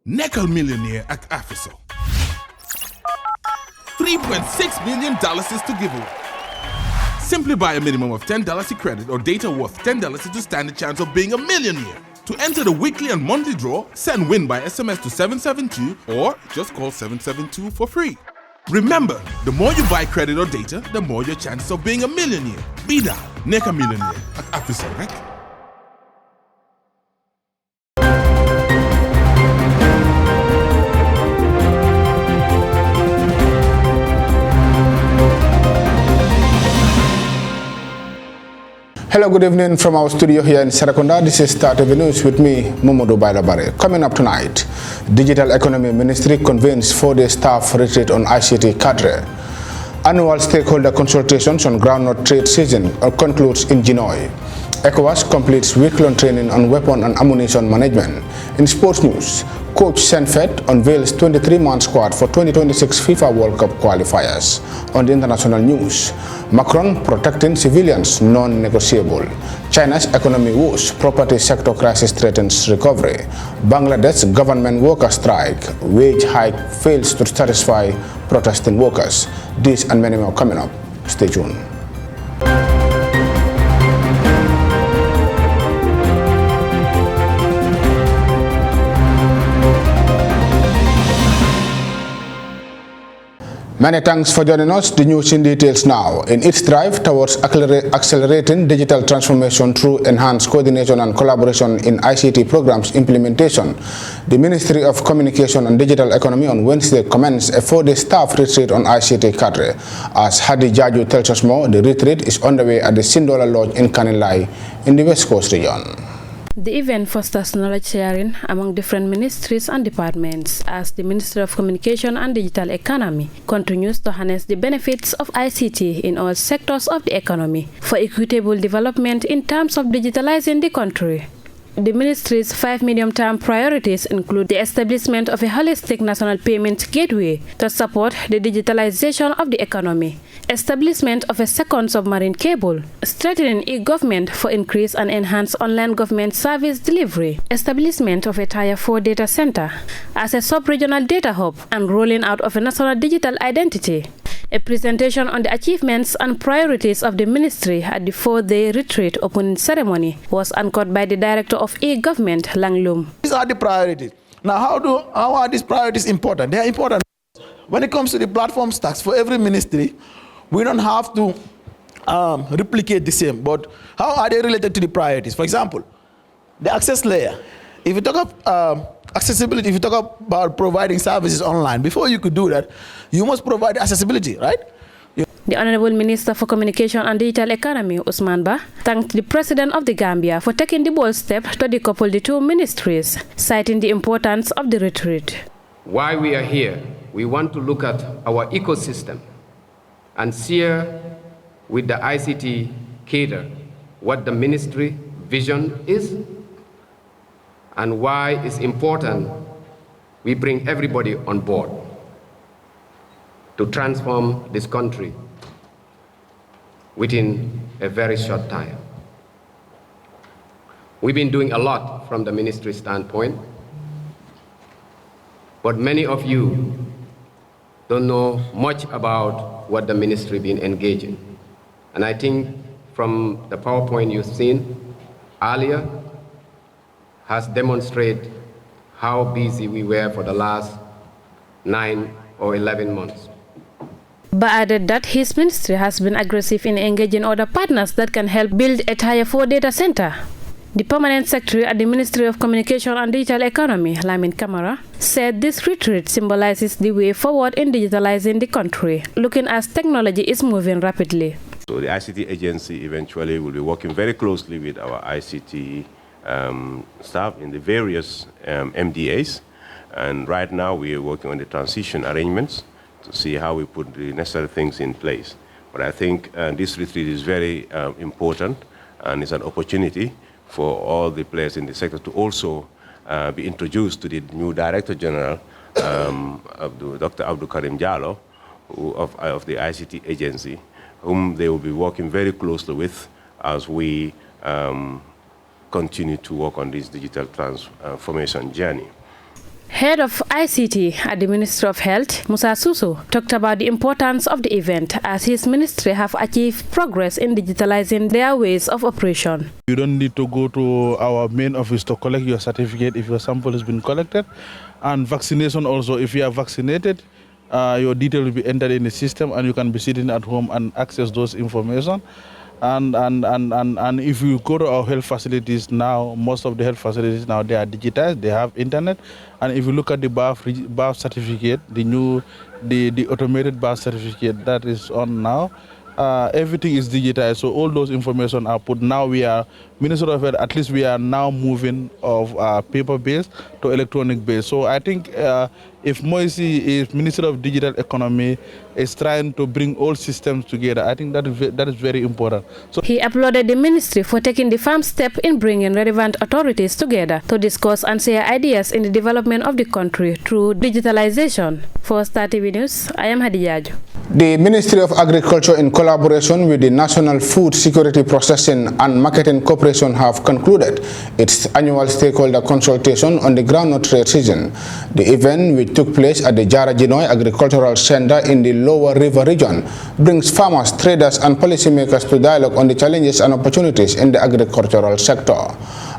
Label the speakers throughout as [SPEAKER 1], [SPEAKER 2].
[SPEAKER 1] Nekkal millionaire at Afiso. $3.6 million is to give away. Simply buy a minimum of $10 in credit or data worth $10 to stand a chance of being a millionaire. To enter the weekly and monthly draw, send WIN by SMS to 772 or just call 772 for free. Remember, the more you buy credit or data, the more your chances of being a millionaire. Be that Nekkal millionaire at Afiso, right?
[SPEAKER 2] Hello, good evening from our studio here in Serekunda. This is Start TV News with me, Momodo Bailabare. Coming up tonight, Digital Economy Ministry convenes 4-day staff retreat on ICT cadre. Annual stakeholder consultations on groundnut trade season concludes in Genoa. ECOWAS completes week-long training on weapon and ammunition management. In sports news, Coach Senfet unveils 23-man squad for 2026 FIFA World Cup qualifiers. On the international news, Macron protecting civilians non-negotiable. China's economy woes, property sector crisis threatens recovery. Bangladesh government worker strike, wage hike fails to satisfy protesting workers. This and many more coming up. Stay tuned. Many thanks for joining us. The news in details now. In its drive towards accelerating digital transformation through enhanced coordination and collaboration in ICT programs implementation, the Ministry of Communication and Digital Economy on Wednesday commenced a 4-day staff retreat on ICT cadre. As Hadi Jaju tells us more, the retreat is underway at the Sindola Lodge in Kanilai in the West Coast region.
[SPEAKER 3] The event fosters knowledge sharing among different ministries and departments as the Ministry of Communication and Digital Economy continues to harness the benefits of ICT in all sectors of the economy for equitable development in terms of digitalizing the country. The ministry's 5 medium-term priorities include the establishment of a holistic national payment gateway to support the digitalization of the economy, establishment of a second submarine cable, strengthening e-government for increased and enhanced online government service delivery, establishment of a Tier 4 data center as a sub-regional data hub, and rolling out of a national digital identity. A presentation on the achievements and priorities of the ministry at the 4-day retreat opening ceremony was anchored by the Director of E-Government, Langlum.
[SPEAKER 4] These are the priorities. Now, how are these priorities important? They are important. When it comes to the platform stacks for every ministry, we don't have to replicate the same, but how are they related to the priorities? For example, the access layer. If you talk of accessibility, if you talk about providing services online, before you could do that, you must provide accessibility, right?
[SPEAKER 3] The Honorable Minister for Communication and Digital Economy, Usman Ba, thanked the President of the Gambia for taking the bold step to decouple the two ministries, citing the importance of the retreat.
[SPEAKER 5] While we are here, we want to look at our ecosystem and share with the ICT cadre what the ministry vision is and why it's important we bring everybody on board to transform this country within a very short time. We've been doing a lot from the ministry standpoint, but many of you don't know much about what the ministry been engaging. And I think from the PowerPoint you've seen earlier has demonstrated how busy we were for the last 9 or 11 months.
[SPEAKER 3] Ba added that his ministry has been aggressive in engaging other partners that can help build a Tier 4 data center. The Permanent Secretary at the Ministry of Communication and Digital Economy, Lamin Kamara, said this retreat symbolizes the way forward in digitalizing the country, looking as technology is moving rapidly.
[SPEAKER 6] So the ICT agency eventually will be working very closely with our ICT staff in the various MDAs. And right now we are working on the transition arrangements to see how we put the necessary things in place. But I think this retreat is very important, and it's an opportunity for all the players in the sector to also be introduced to the new Director General, Dr. Abdul Karim Jallo, of the ICT agency, whom they will be working very closely with as we continue to work on this digital transformation journey.
[SPEAKER 3] Head of ICT at the Ministry of Health, Musa Suso, talked about the importance of the event as his ministry have achieved progress in digitalizing their ways of operation.
[SPEAKER 7] You don't need to go to our main office to collect your certificate if your sample has been collected. And vaccination also, if you are vaccinated, your detail will be entered in the system and you can be sitting at home and access those information. And if you go to our health facilities now, most of the health facilities now, they are digitized, they have internet. And if you look at the birth certificate, the automated birth certificate that is on now, everything is digitized, so all those information are put. Now we are, Minister of Health, at least we are now moving of paper-based to electronic-based. So I think if Minister of Digital Economy is trying to bring all systems together, I think that is very important. So
[SPEAKER 3] he applauded the ministry for taking the firm step in bringing relevant authorities together to discuss and share ideas in the development of the country through digitalization. For Star TV News, I am Hadijaju.
[SPEAKER 2] The Ministry of Agriculture, in collaboration with the National Food Security Processing and Marketing Corporation, have concluded its annual stakeholder consultation on the groundnut trade season. The event, which took place at the Jara Jinoy Agricultural Center in the Lower River region, brings farmers, traders and policymakers to dialogue on the challenges and opportunities in the agricultural sector.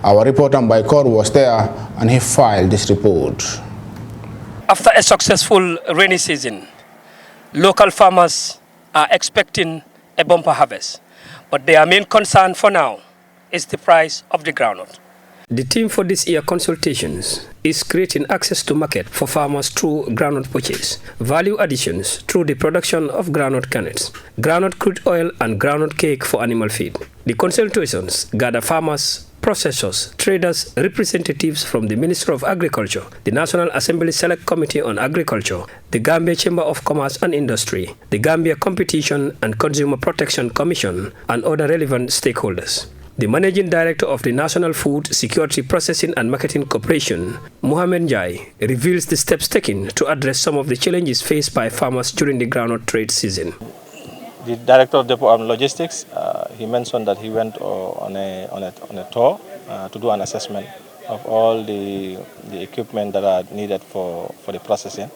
[SPEAKER 2] Our reporter Baikor was there and he filed this report.
[SPEAKER 8] After a successful rainy season, local farmers are expecting a bumper harvest, but their main concern for now is the price of the groundnut. The theme for this year's consultations is creating access to market for farmers through groundnut purchase, value additions through the production of groundnut kernels, groundnut crude oil and groundnut cake for animal feed. The consultations gather farmers, processors, traders, representatives from the Ministry of Agriculture, the National Assembly Select Committee on Agriculture, the Gambia Chamber of Commerce and Industry, the Gambia Competition and Consumer Protection Commission, and other relevant stakeholders. The Managing Director of the National Food Security Processing and Marketing Corporation, Mohamed Njai, reveals the steps taken to address some of the challenges faced by farmers during the groundnut trade season.
[SPEAKER 9] The Director of Depot and Logistics, he mentioned that he went on a tour to do an assessment of all the equipment that are needed for the processing.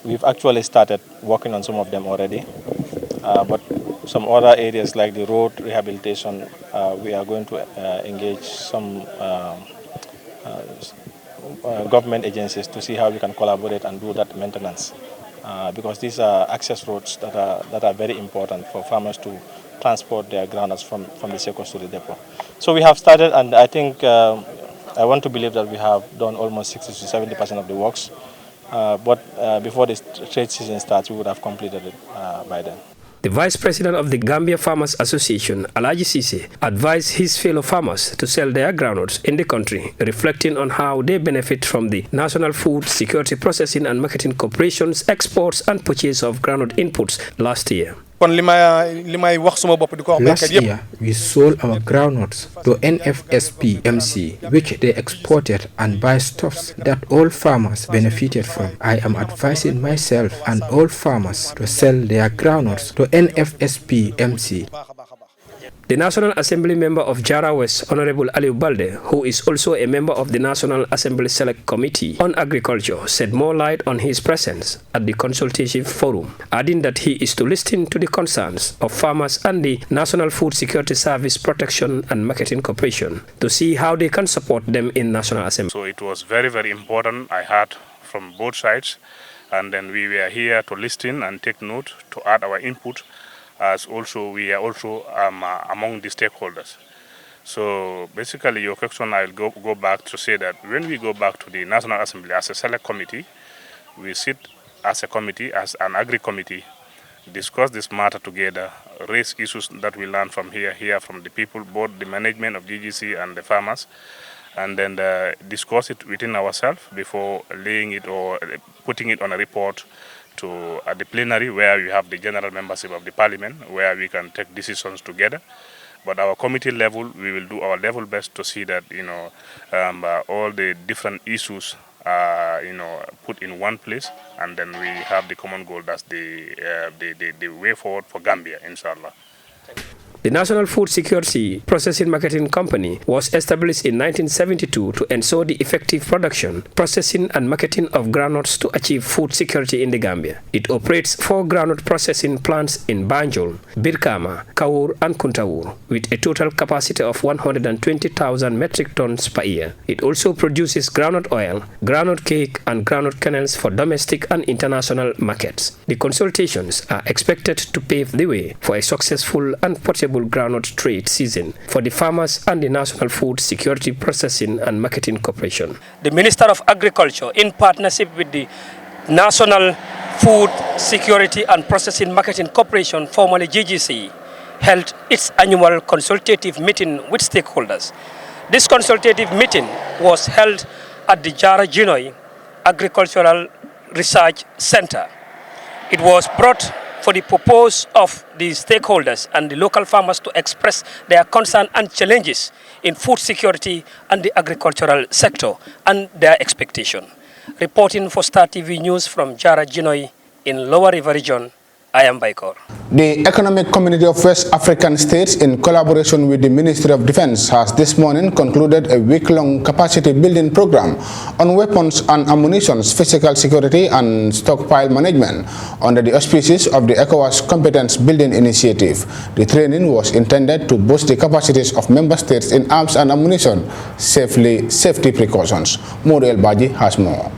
[SPEAKER 9] We've actually started working on some of them already, but some other areas like the road rehabilitation, we are going to engage some government agencies to see how we can collaborate and do that maintenance. Because these are access roads that are very important for farmers to transport their groundnuts from the circus to the depot. So we have started, and I think I want to believe that we have done almost 60 to 70% of the works. But before the trade season starts, we would have completed it by then.
[SPEAKER 8] The Vice President of the Gambia Farmers Association, Alaji Sise, advised his fellow farmers to sell their groundnuts in the country, reflecting on how they benefit from the National Food Security Processing and Marketing Corporation's exports and purchase of groundnut inputs last year.
[SPEAKER 10] Last year, we sold our groundnuts to NFSP MC, which they exported and buy stuffs that all farmers benefited from. I am advising myself and all farmers to sell their groundnuts to NFSP MC.
[SPEAKER 8] The National Assembly member of Jara West, Honorable Aliu Balde, who is also a member of the National Assembly Select Committee on Agriculture, shed more light on his presence at the consultative forum, adding that he is to listen to the concerns of farmers and the National Food Security Service Protection and Marketing Corporation to see how they can support them in National Assembly.
[SPEAKER 11] So it was very, very important. I heard from both sides, and then we were here to listen and take note to add our input, as also we are also among the stakeholders. So basically your question, I'll go back to say that when we go back to the National Assembly as a select committee, we sit as a committee, as an agri committee, discuss this matter together, raise issues that we learn from here from the people, both the management of GGC and the farmers, and then discuss it within ourselves before laying it or putting it on a report to at the plenary, where we have the general membership of the parliament, where we can take decisions together. But our committee level, we will do our level best to see that all the different issues are put in one place, and then we have the common goal. That's the way forward for Gambia, inshallah.
[SPEAKER 8] The National Food Security Processing Marketing Company was established in 1972 to ensure the effective production, processing and marketing of groundnuts to achieve food security in the Gambia. It operates 4 groundnut processing plants in Banjul, Birkama, Kawur and Kuntawur with a total capacity of 120,000 metric tons per year. It also produces groundnut oil, groundnut cake and groundnut kernels for domestic and international markets. The consultations are expected to pave the way for a successful and portable groundnut trade season for the farmers and the National Food Security Processing and Marketing Corporation.
[SPEAKER 12] The Minister of Agriculture, in partnership with the National Food Security and Processing Marketing Corporation, formerly GGC, held its annual consultative meeting with stakeholders. This consultative meeting was held at the Jara Jinoy Agricultural Research Center. It was brought for the purpose of the stakeholders and the local farmers to express their concern and challenges in food security and the agricultural sector and their expectation. Reporting for Star TV News from Jara Jinoy in Lower River Region, I am Baikor.
[SPEAKER 2] The Economic Community of West African States, in collaboration with the Ministry of Defense, has this morning concluded a week-long capacity building program on weapons and ammunition, physical security and stockpile management under the auspices of the ECOWAS Competence Building Initiative. The training was intended to boost the capacities of member states in arms and ammunition, safety precautions. Muriel Baji has more.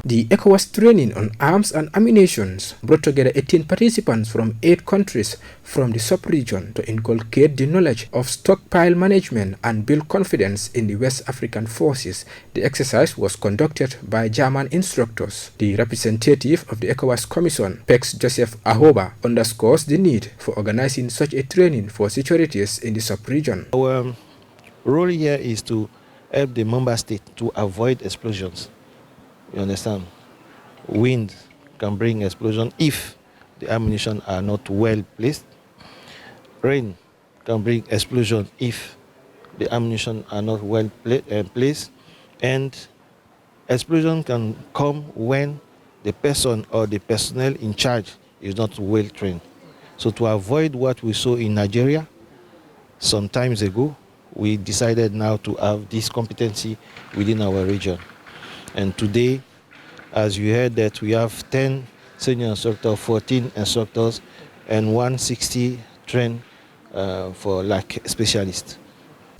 [SPEAKER 10] The ECOWAS training on arms and ammunition brought together 18 participants from 8 countries from the sub-region to inculcate the knowledge of stockpile management and build confidence in the West African forces. The exercise was conducted by German instructors. The representative of the ECOWAS Commission, Pex Joseph Ahoba, underscores the need for organizing such a training for securities in the sub-region.
[SPEAKER 13] Our role here is to help the member state to avoid explosions. You understand? Wind can bring explosion if the ammunition are not well placed. Rain can bring explosion if the ammunition are not well placed. And explosion can come when the person or the personnel in charge is not well trained. So to avoid what we saw in Nigeria some times ago, we decided now to have this competency within our region. And today, as you heard, that we have 10 senior instructors, 14 instructors, and 160 trained for like specialists.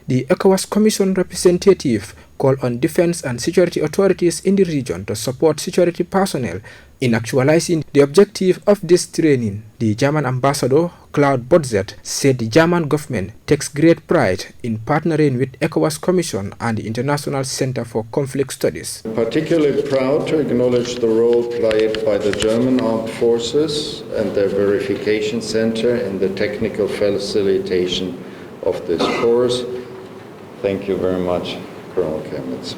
[SPEAKER 10] The ECOWAS Commission representative called on defense and security authorities in the region to support security personnel in actualizing the objective of this training. The German ambassador, Claude Botzet, said the German government takes great pride in partnering with ECOWAS Commission and the International Center for Conflict Studies.
[SPEAKER 14] Particularly proud to acknowledge the role played by the German Armed Forces and their verification center in the technical facilitation of this course. Thank you very much, Colonel Chemnitz.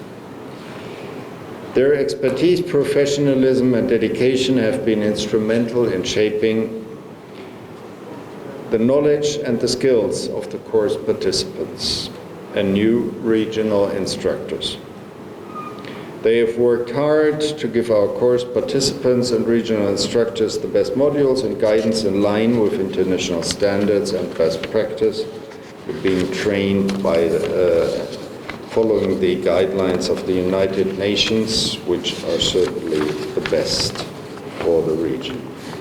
[SPEAKER 14] Their expertise, professionalism, and dedication have been instrumental in shaping the knowledge and the skills of the course participants and new regional instructors. They have worked hard to give our course participants and regional instructors the best modules and guidance in line with international standards and best practice. We're being trained by following the guidelines of the United Nations, which are certainly the best for the region.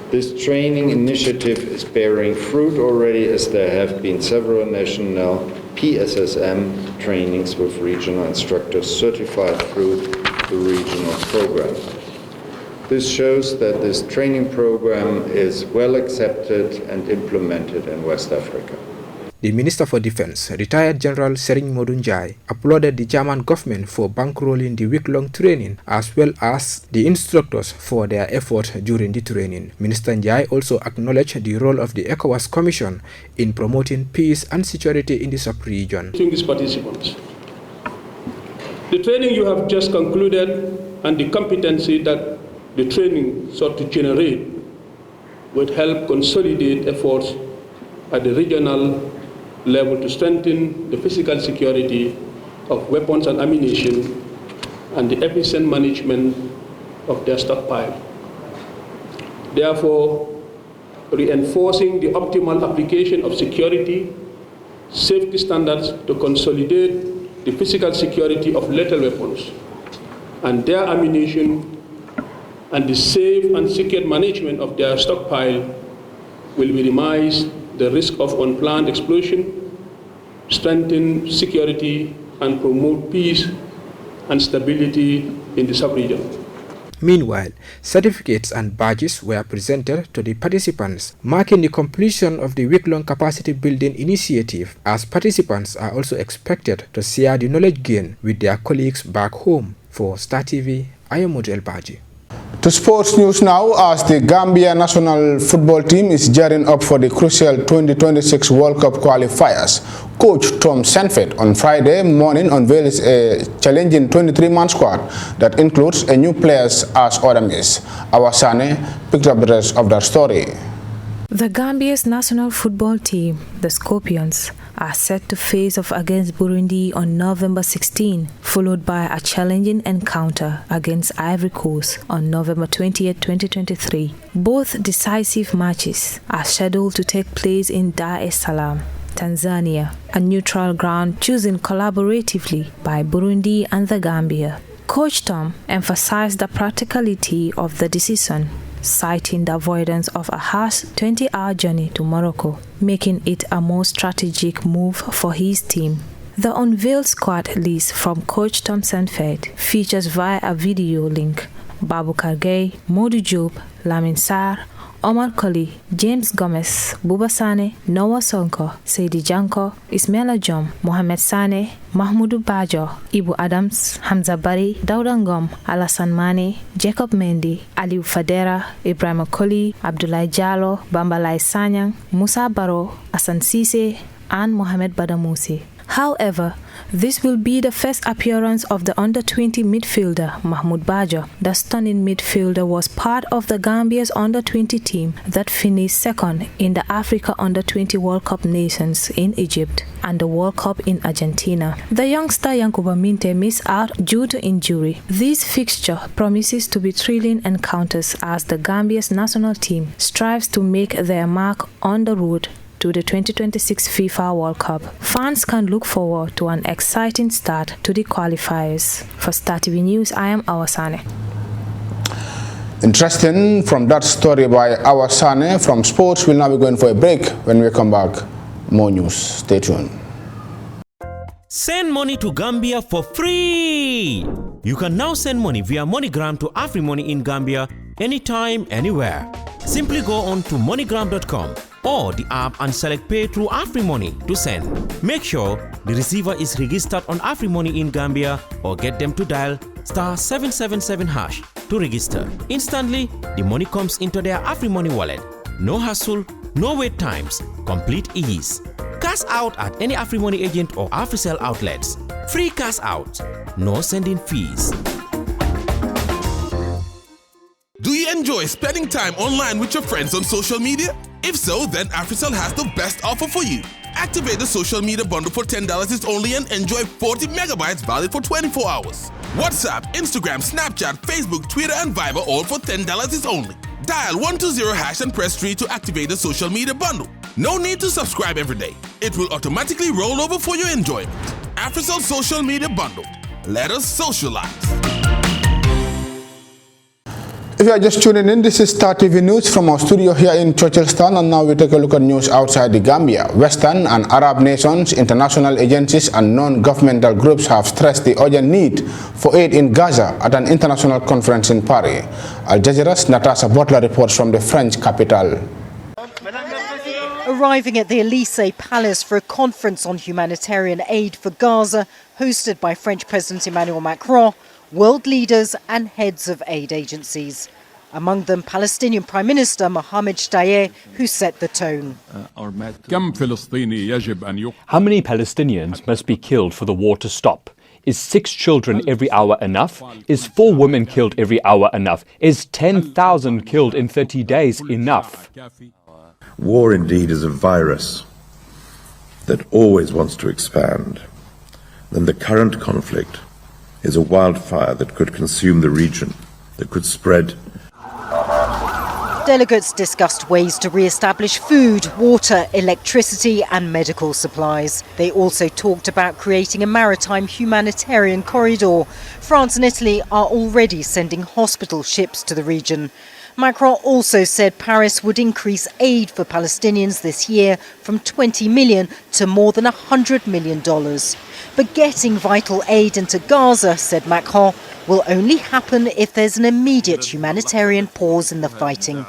[SPEAKER 14] This training initiative is bearing fruit already, as there have been several national PSSM trainings with regional instructors certified through the regional program. This shows that this training program is well accepted and implemented in West Africa.
[SPEAKER 10] The Minister for Defense, retired General Sering Modunjai, applauded the German government for bankrolling the week-long training as well as the instructors for their effort during the training. Minister Njai also acknowledged the role of the ECOWAS Commission in promoting peace and security in the sub-region.
[SPEAKER 15] Distinguished participants, the training you have just concluded and the competency that the training sought to generate would help consolidate efforts at the regional level to strengthen the physical security of weapons and ammunition and the efficient management of their stockpile. Therefore, reinforcing the optimal application of security, safety standards to consolidate the physical security of lethal weapons and their ammunition, and the safe and secure management of their stockpile will minimize the risk of unplanned explosion, strengthen security, and promote peace and stability in the sub-region.
[SPEAKER 10] Meanwhile, certificates and badges were presented to the participants, marking the completion of the week-long capacity building initiative, as participants are also expected to share the knowledge gained with their colleagues back home. For Star TV, I am Model Baji.
[SPEAKER 2] To sports news now, as the Gambia national football team is gearing up for the crucial 2026 World Cup qualifiers. Coach Tom Sanford on Friday morning unveils a challenging 23-man squad that includes a new players as Odamis. Awasane picked up the rest of that story.
[SPEAKER 16] The Gambia's national football team, the Scorpions, are set to face off against Burundi on November 16, followed by a challenging encounter against Ivory Coast on November 20, 2023. Both decisive matches are scheduled to take place in Dar es Salaam, Tanzania, a neutral ground chosen collaboratively by Burundi and the Gambia. Coach Tom emphasized the practicality of the decision, citing the avoidance of a harsh 20-hour journey to Morocco, making it a more strategic move for his team. The unveiled squad list from Coach Tom Sanford features via a video link Baboucarr Gaye, Modou Diop, Lamin Sarr, Omar Colley, James Gomez, Buba Sane, Noah Sonko, Seidi Janko, Ismaila Jom, Mohamed Sane, Mahmoudou Bajo, Ibu Adams, Hamza Bari, Dauda Ngom, Alassane Mane, Jacob Mendy, Aliou Fadera, Ibrahima Colley, Abdoulaye Diallo, Bambalai Sanyang, Musa Baro, Hassan Cisse, and Mohamed Badamoussi. However, this will be the first appearance of the under-20 midfielder Mahmoud Bajo. The stunning midfielder was part of the Gambia's under-20 team that finished second in the Africa Under-20 World Cup Nations in Egypt and the World Cup in Argentina. The youngster Yankuba Minte missed out due to injury. This fixture promises to be thrilling encounters as the Gambia's national team strives to make their mark on the road to the 2026 FIFA World Cup. Fans can look forward to an exciting start to the qualifiers. For Star TV News, I am Awasane.
[SPEAKER 2] Interesting from that story by Awasane from sports. We'll now be going for a break. When we come back, more news. Stay tuned.
[SPEAKER 17] Send money to Gambia for free. You can now send money via MoneyGram to AfriMoney in Gambia anytime, anywhere. Simply go on to MoneyGram.com or the app and select Pay through AfriMoney to send. Make sure the receiver is registered on AfriMoney in Gambia or get them to dial *777# to register. Instantly, the money comes into their AfriMoney wallet. No hassle, no wait times, complete ease. Cash out at any AfriMoney agent or AfriCell outlets. Free cash out, no sending fees.
[SPEAKER 1] Do you enjoy spending time online with your friends on social media? If so, then AfriCell has the best offer for you. Activate the social media bundle for $10 is only and enjoy 40 megabytes valid for 24 hours. WhatsApp, Instagram, Snapchat, Facebook, Twitter, and Viber all for $10 is only. Dial 120# and press 3 to activate the social media bundle. No need to subscribe every day. It will automatically roll over for your enjoyment. AfriCell Social Media Bundle. Let us socialize.
[SPEAKER 2] If you are just tuning in, this is Star TV News from our studio here in Churchillstown, and now we take a look at news outside the Gambia. Western and Arab nations, international agencies and non-governmental groups have stressed the urgent need for aid in Gaza at an international conference in Paris. Al Jazeera's Natasha Butler reports from the French capital.
[SPEAKER 18] Arriving at the Elysee Palace for a conference on humanitarian aid for Gaza, hosted by French President Emmanuel Macron, world leaders and heads of aid agencies. Among them, Palestinian Prime Minister Mohammed Shtayyeh, who set the tone.
[SPEAKER 19] How many Palestinians must be killed for the war to stop? Is 6 children every hour enough? Is 4 women killed every hour enough? Is 10,000 killed in 30 days enough?
[SPEAKER 20] War indeed is a virus that always wants to expand. Then the current conflict is a wildfire that could consume the region, that could spread.
[SPEAKER 18] Delegates discussed ways to re-establish food, water, electricity and medical supplies. They also talked about creating a maritime humanitarian corridor. France and Italy are already sending hospital ships to the region. Macron also said Paris would increase aid for Palestinians this year from 20 million to more than $100 million. But getting vital aid into Gaza, said Macron, will only happen if there's an immediate humanitarian pause in the fighting.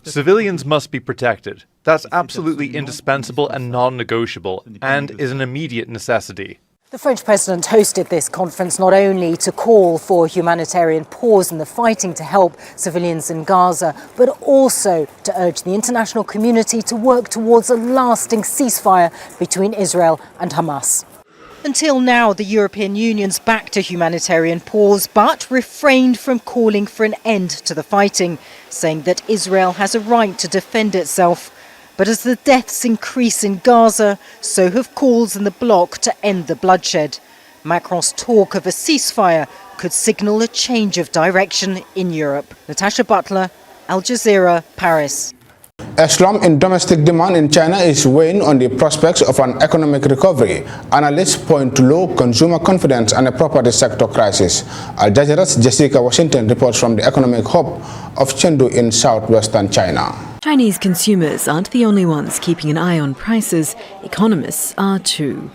[SPEAKER 21] Civilians must be protected. That's absolutely indispensable and non-negotiable, and is an immediate necessity.
[SPEAKER 18] The French president hosted this conference not only to call for a humanitarian pause in the fighting to help civilians in Gaza, but also to urge the international community to work towards a lasting ceasefire between Israel and Hamas. Until now, the European Union's backed a humanitarian pause, but refrained from calling for an end to the fighting, saying that Israel has a right to defend itself. But as the deaths increase in Gaza, so have calls in the bloc to end the bloodshed. Macron's talk of a ceasefire could signal a change of direction in Europe. Natasha Butler, Al Jazeera, Paris.
[SPEAKER 2] A slump in domestic demand in China is weighing on the prospects of an economic recovery. Analysts point to low consumer confidence and a property sector crisis. Al Jazeera's Jessica Washington reports from the economic hub of Chengdu in southwestern China.
[SPEAKER 22] Chinese consumers aren't the only ones keeping an eye on prices. Economists are too.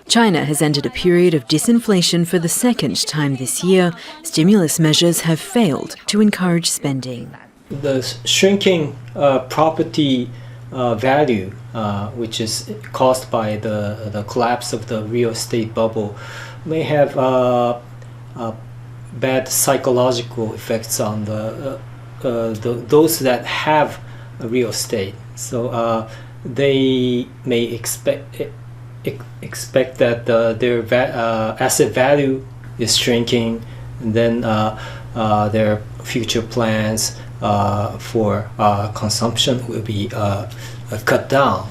[SPEAKER 22] China has entered a period of disinflation for the second time this year. Stimulus measures have failed to encourage spending.
[SPEAKER 23] The shrinking property value, which is caused by the collapse of the real estate bubble, may have bad psychological effects on those that have real estate. So they may expect that their asset value is shrinking, and then their future plans for consumption will be cut down.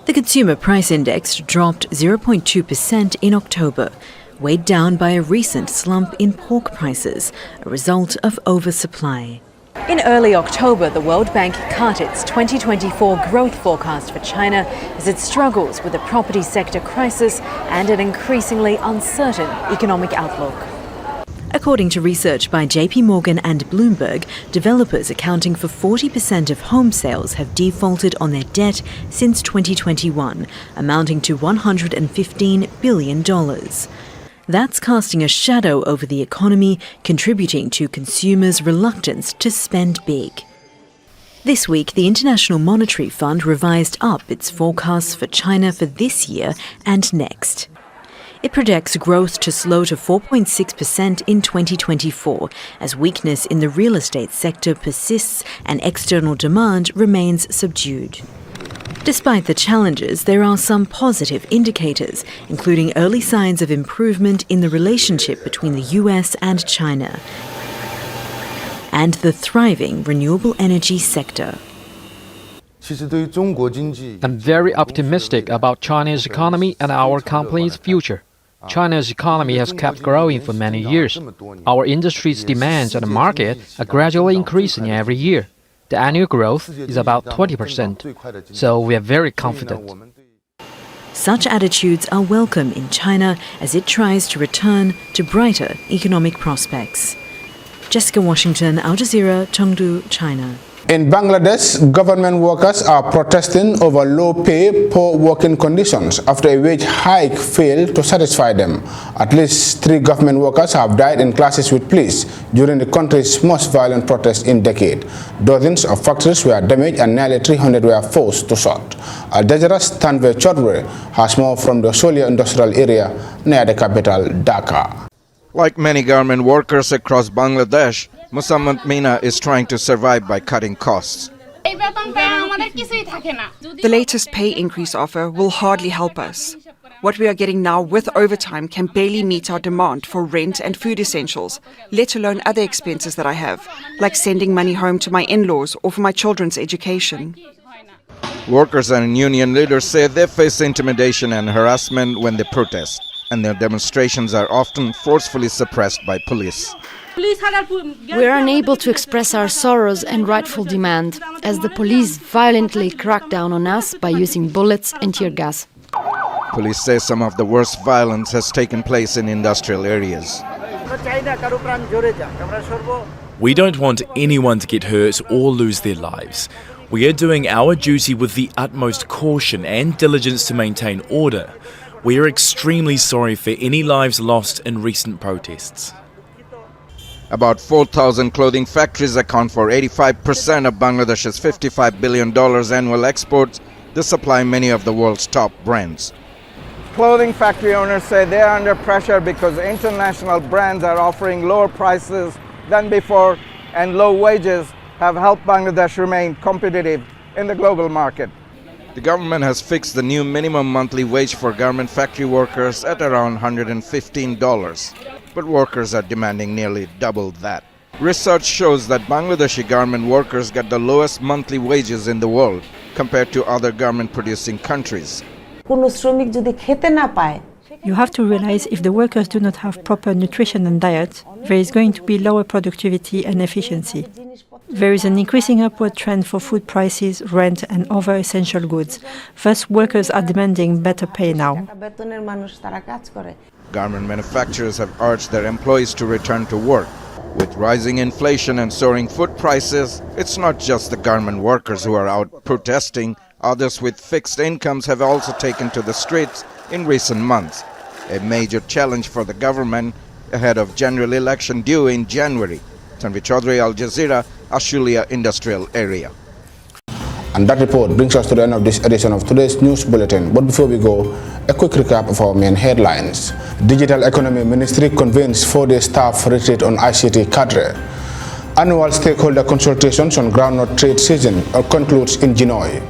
[SPEAKER 22] The consumer price index dropped 0.2% in October, weighed down by a recent slump in pork prices, a result of oversupply. In early October, the World Bank cut its 2024 growth forecast for China as it struggles with the property sector crisis and an increasingly uncertain economic outlook. According to research by JP Morgan and Bloomberg, developers accounting for 40% of home sales have defaulted on their debt since 2021, amounting to $115 billion. That's casting a shadow over the economy, contributing to consumers' reluctance to spend big. This week, the International Monetary Fund revised up its forecasts for China for this year and next. It projects growth to slow to 4.6% in 2024 as weakness in the real estate sector persists and external demand remains subdued. Despite the challenges, there are some positive indicators, including early signs of improvement in the relationship between the US and China, and the thriving renewable energy sector.
[SPEAKER 24] I'm very optimistic about China's economy and our company's future. China's economy has kept growing for many years. Our industry's demands and the market are gradually increasing every year. The annual growth is about 20%, so we are very confident.
[SPEAKER 22] Such attitudes are welcome in China as it tries to return to brighter economic prospects. Jessica Washington, Al Jazeera, Chengdu, China.
[SPEAKER 2] In Bangladesh, government workers are protesting over low pay, poor working conditions after a wage hike failed to satisfy them. At least 3 government workers have died in clashes with police during the country's most violent protest in decades. Dozens of factories were damaged and nearly 300 were forced to shut. Al Jazeera's Tanvir Chaudhry has more from the Solia industrial area near the capital, Dhaka.
[SPEAKER 25] Like many garment workers across Bangladesh, Musammat Mina is trying to survive by cutting costs.
[SPEAKER 26] The latest pay increase offer will hardly help us. What we are getting now with overtime can barely meet our demand for rent and food essentials, let alone other expenses that I have, like sending money home to my in-laws or for my children's education.
[SPEAKER 25] Workers and union leaders say they face intimidation and harassment when they protest. and their demonstrations are often forcefully suppressed by police.
[SPEAKER 3] We are unable to express our sorrows and rightful demand, as the police violently crack down on us by using bullets and tear gas.
[SPEAKER 25] Police say some of the worst violence has taken place in industrial areas.
[SPEAKER 4] We don't want anyone to get hurt or lose their lives. We are doing our duty with the utmost caution and diligence to maintain order. We are extremely sorry for any lives lost in recent protests.
[SPEAKER 25] About 4,000 clothing factories account for 85% of Bangladesh's $55 billion annual exports. They supply many of the world's top brands.
[SPEAKER 5] Clothing factory owners say they are under pressure because international brands are offering lower prices than before, and low wages have helped Bangladesh remain competitive in the global market.
[SPEAKER 25] The government has fixed the new minimum monthly wage for garment factory workers at around $115, but workers are demanding nearly double that. Research shows that Bangladeshi garment workers get the lowest monthly wages in the world compared to other garment-producing countries.
[SPEAKER 6] You have to realize if the workers do not have proper nutrition and diet, there is going to be lower productivity and efficiency. There is an increasing upward trend for food prices, rent and other essential goods. Thus, workers are demanding better pay now.
[SPEAKER 25] Garment manufacturers have urged their employees to return to work. With rising inflation and soaring food prices, it's not just the garment workers who are out protesting. Others with fixed incomes have also taken to the streets in recent months, a major challenge for the government ahead of general election due in January. Tanvi Chaudhary, Al Jazeera, Ashulia Industrial Area.
[SPEAKER 2] And that report brings us to the end of this edition of today's news bulletin. But before we go, a quick recap of our main headlines. Digital Economy Ministry convenes 4-day staff retreat on ICT cadre. Annual stakeholder consultations on groundnut trade season concludes in Genoa.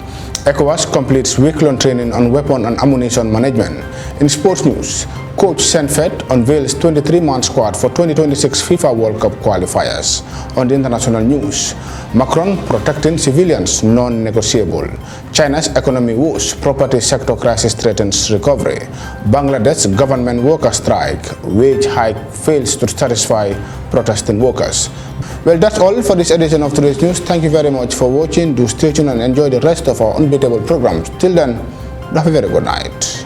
[SPEAKER 2] ECOWAS completes week-long training on weapon and ammunition management. In sports news, coach Senfet unveils 23-man squad for 2026 FIFA World Cup qualifiers. On the international news, Macron protecting civilians non-negotiable. China's economy woes, property sector crisis threatens recovery. Bangladesh government worker strike, wage hike fails to satisfy protesting workers. Well, that's all for this edition of today's news. Thank you very much for watching. Do stay tuned and enjoy the rest of our unbeatable programs. Till then, have a very good night.